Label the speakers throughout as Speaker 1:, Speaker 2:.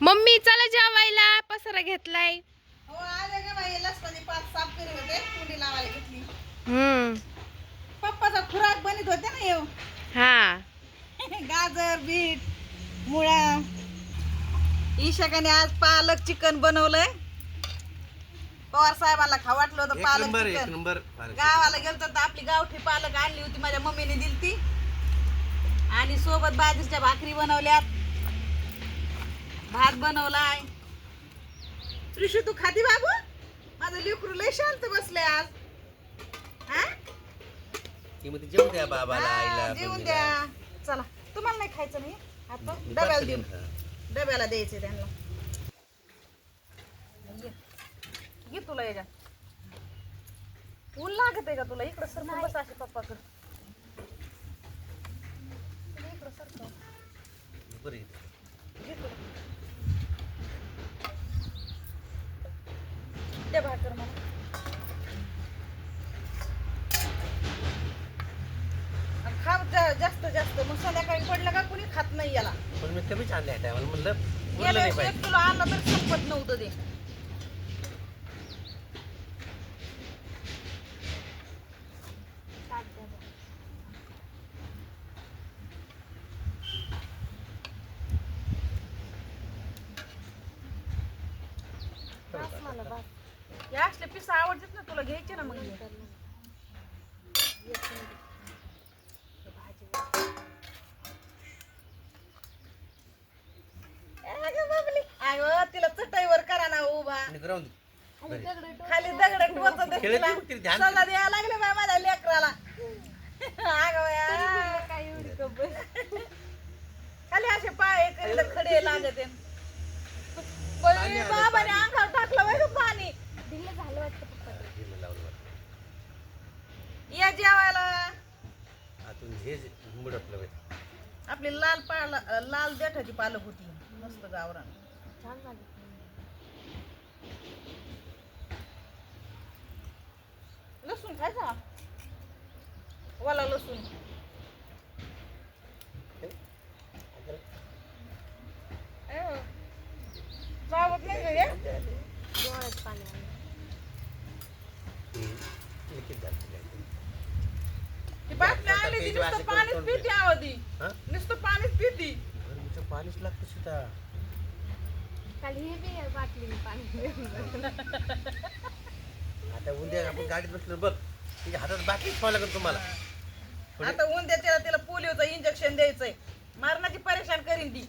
Speaker 1: Mummy चला जेवायला पसारा घेतलाय.
Speaker 2: हो आले ग बाई लसणाची पात साफ करीत होते कुंडी लावायला घेतली.
Speaker 1: हम्म.
Speaker 2: पप्पाचा खुराक बनत होते ना येऊ
Speaker 1: हा.
Speaker 2: गाजर बीट मुळा. ईशाकाने आज पालक चिकन बनवलंय. पवार साहेबांना खाऊ वाटलं होतं पालक चिकन. गावाला गेलतो तर आपली गावठी पालक आणली होती माझ्या मम्मीने दिलती आणि सोबत बाजरीच्या भाकरी बनवल्यात. भात बनवलाय. ऋषू तू खाती बाबू? माझं लेकरू लय शांत बसले आज. हा?
Speaker 3: जेवून द्या बाबाला आईला
Speaker 2: हा, जेवून द्या. चला तुम्हाला नाही खायचं नाही आता डब्याला देऊन डब्याला द्यायचे त्यांना. घे तुला याच्या ऊन लागत आहे का तुला? इकडं सर बस असे पप्पा कर इकडं सर
Speaker 3: बरी
Speaker 2: घे तुला त्या भाकर मला. खा जास्त जास्त मग संध्याकाळी पडलं का कुणी खात नाही याला.
Speaker 3: पण मी कमीच आणले आहे टायमाला म्हणलं बोललं
Speaker 2: गेल्या
Speaker 3: नाही
Speaker 2: वर्षी
Speaker 3: पाहिजे.
Speaker 2: एक किलो आणलं तर संपत नव्हतं ते. या असले पिसा आवडतात ना तुला घ्यायचे ना मग अगं तिला चटईवर करा ना उभा.
Speaker 3: आणि ग्राउंड
Speaker 2: खाली दगड टोचत आहेत तिला.
Speaker 3: खेळत तिला ध्यान
Speaker 2: सल्ला द्यायला लागले बाय माझ्या लेकराला. अगं बाया. खाली असे पाय करीत खडे लागत आहेत. बाई, बाबाने अंगावर टाकलं बाई गं पाणी. या जेवायला.
Speaker 3: आतून हे मुडपलं पाहिजे.
Speaker 2: आपली लाल देठाची पालक होती मस्त गावरान. छान झाली. लसूण खायचा वाला लसूण. चावत नाही का हे? ती बातमी आली ती नुसतं पाणीच पिती आवडी. नुसतं पाणीच पिती.
Speaker 3: पाणीच लागतं सुद्धा. आता उद्या आपण गाडीत बसलो बघ तिच्या हातात बाकी खावं लागेल तुम्हाला.
Speaker 2: आता उद्या तिला पोलिओचं इंजेक्शन द्यायचंय. मरणाची परेशान करीन ती.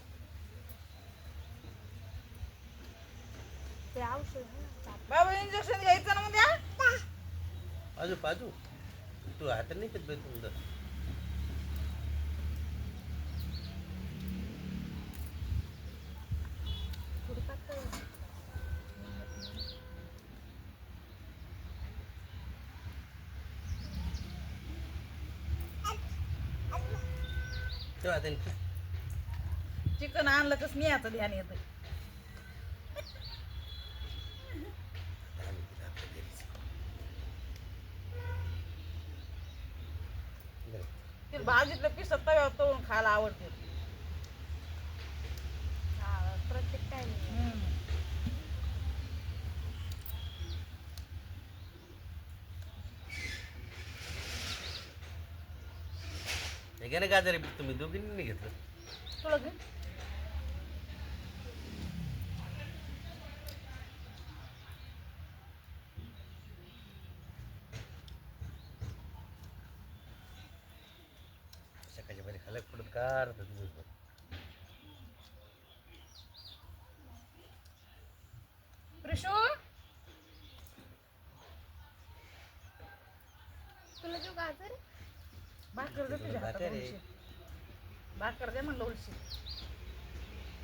Speaker 2: बाबा इंजेक्शन घ्यायचं ना उद्या.
Speaker 3: पाजू पाजू तू हातात नाही पित तुमचं. तेव्हा त्यांनी
Speaker 2: चिकन आणलं तर स्नेहाचं ध्यान येतं. ते भाजीतलं पिस तव्यावर तळून खायला आवडते. प्रत्येक टाइम
Speaker 3: हे घे ना गाजर तुम्ही दोघींनी नाही घेतलं.
Speaker 2: तुला घे.
Speaker 3: सकाळच्या मध्ये खाल्लं पडत कार
Speaker 2: प्रिशू
Speaker 1: तुला जो गाजर
Speaker 2: भाकर दे तुझ्या हातात
Speaker 3: भाकर आहे.
Speaker 2: उलशी. भाकर दे म्हणलं उलशी.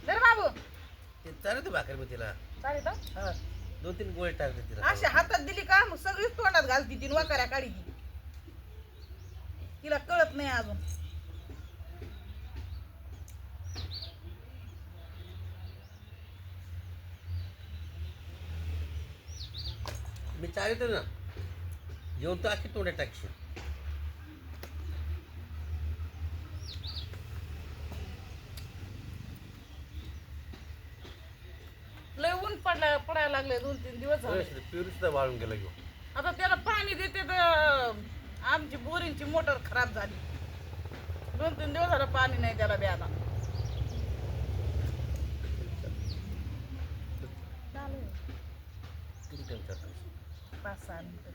Speaker 2: दर बाबू
Speaker 3: ते चालू भाकर मी तिला
Speaker 2: चालेल तर.
Speaker 3: हा 2-3 गोळे टाकले तिला.
Speaker 2: अशा हातात दिली का मग सगळीच तोंडात घालती ती वाकऱ्या काढी. तिला कळत नाही अजून.
Speaker 3: मी चालतो ना जेवण तो अख्खी तोंडात टाकशील.
Speaker 2: पडायला लागले 2-3 दिवस झाले.
Speaker 3: पिरू सुद्धा वाळून गेला घेऊन.
Speaker 2: आता त्याला पाणी देते तर आमची बोरिंगची मोटर खराब झाली. 2-3 दिवस झालं पाणी नाही त्याला द्यायला.
Speaker 3: किती टाइम चालतो?
Speaker 2: 5-6 मिनिटं.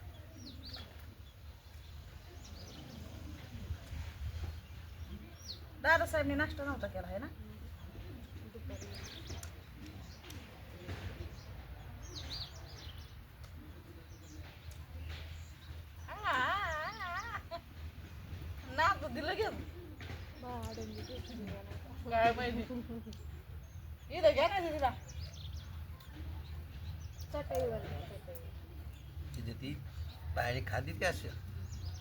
Speaker 2: दादासाहेबनी नाश्ता नव्हता केला आहे ना. नाक दिलं घेऊन काय माहिती इथं घ्या ना तिला.
Speaker 3: तिथे ती पायाने खाली ती असेल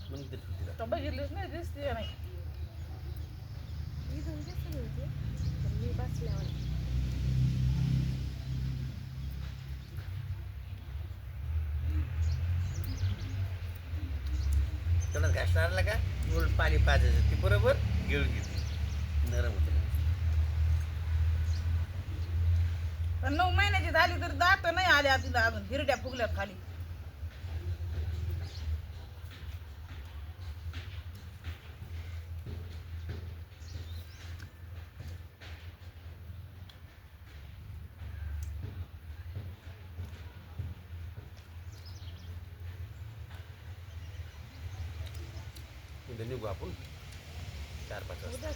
Speaker 3: म्हणून देतो तिला.
Speaker 2: तर बघितलीच नाही, दिसते नाही.
Speaker 3: त्याला घासणारला का उलट पाणी पाजायचं ती बरोबर गिळून घेते नरम होतं.
Speaker 2: पण 9 महिन्याची झाली तरी दात नाही आल्या तिला अजून. हिरड्या फुगल्यात खाली.
Speaker 3: उद्या निघू आपण 4-5 वाजता.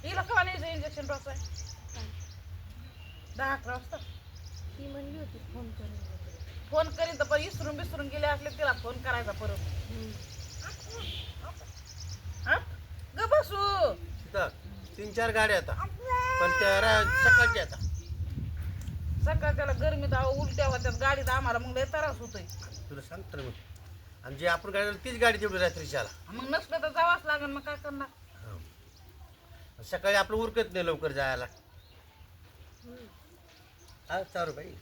Speaker 2: हिला केव्हा न्यायचं इंजेक्शन टोचाय? 10-11 वाजता.
Speaker 1: ती म्हणली होती फोन करून.
Speaker 2: फोन करीन तर पण विसरून गेले असले तिला फोन करायचा परत. हा? ग बसू.
Speaker 3: तिथं 3-4 गाड्या आता पण त्या सकाळची आता.
Speaker 2: सकाळ त्याला गरमीत उलट्या होत्यात गाडीत आम्हाला मग लय त्रास होतोय.
Speaker 3: तुला सांगतो ना मग. आणि जी आपण गाडी तीच गाडी तेवढी रात्रीची आला.
Speaker 2: मग नसलं तर जावाच लागेल. मग काय करणार.
Speaker 3: सकाळी आपलं उरकत नाही लवकर जायला. हा 4 रुपये.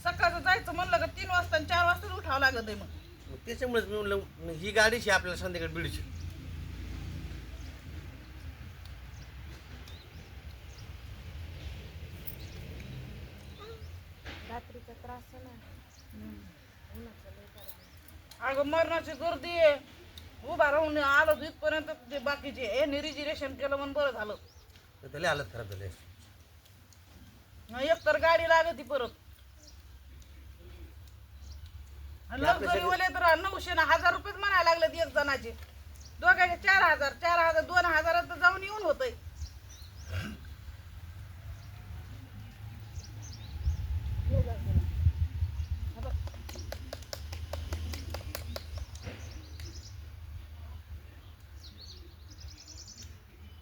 Speaker 2: सकाळचं जायचं म्हणलं का 3 वाजता आणि 4 वाजता उठावं लागत आहे. मग
Speaker 3: त्याच्यामुळेच मी म्हणलं ही गाडीची आपल्याला संध्याकाळी बीडची.
Speaker 1: रात्रीचा त्रास आहे ना.
Speaker 2: अगं मरणाची गर्दी आहे. उभा राहून आलो इथपर्यंत. ते बाकीचे हे रिजर्वेशन केलं म्हणून बरं झालं.
Speaker 3: तर त्याला हालत खराब झाली.
Speaker 2: एक तर गाडी लागती परत. लक्झरीवाले तर 900 ना 1000 रुपयेच म्हणायला लागले एक जणाचे. दोघांचे 4000 2000 तर जाऊन येऊन होतंय.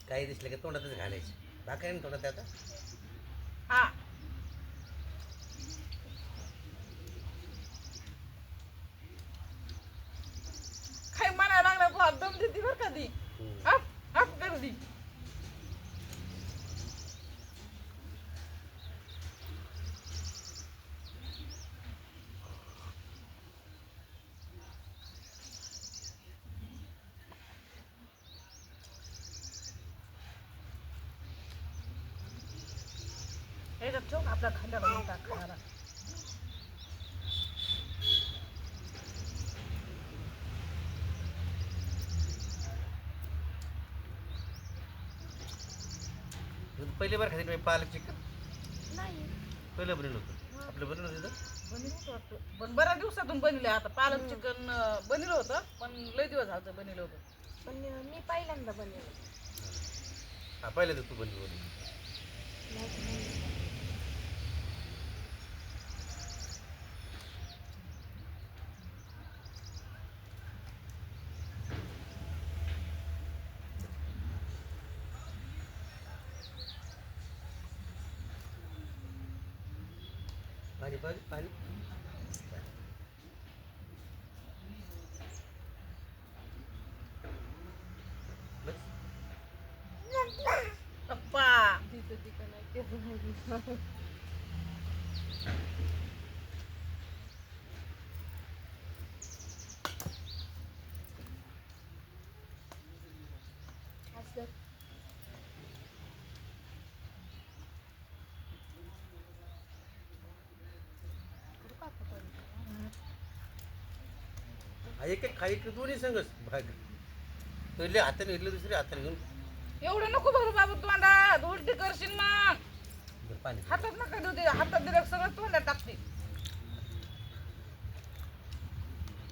Speaker 3: काही दिसलं की तोंडातच घालायचे. भाकरी तोंडात आता.
Speaker 2: हा काही म्हणायला लागला तुला दम देते बरं का ती. अप अप गर्दी. ह्याच्यात ठेव आपल्या खांद्याला म्हणता खायला.
Speaker 3: पहिली बार खाते पालक चिकन.
Speaker 1: नाही.
Speaker 3: पहिलं बनवलं होतं आपलं बनवलं होतं.
Speaker 2: बनवलं होतं पण बऱ्याच दिवसातून बनले. आता पालक चिकन बनलं होतं पण लय दिवस झालं बनलं होतं.
Speaker 1: पण मी पहिल्यांदा बनवलं.
Speaker 3: हा पहिलं तर तू बनली होती. पाणी पाणी पाणी. बस.
Speaker 2: पप्पा
Speaker 1: तिचं तिथं नाही केलं. असं करू का आता पण?
Speaker 3: एक एक खाई दोन्ही संगच भाग पहिले हाताने घेतलं दुसरी हाताने घेऊन
Speaker 2: एवढं नको भरू बाबू तोंडात उलटी करशील मग
Speaker 3: पाणी
Speaker 2: हातात नका देऊ ते हातात दिलं सगळं तोंडात टाकते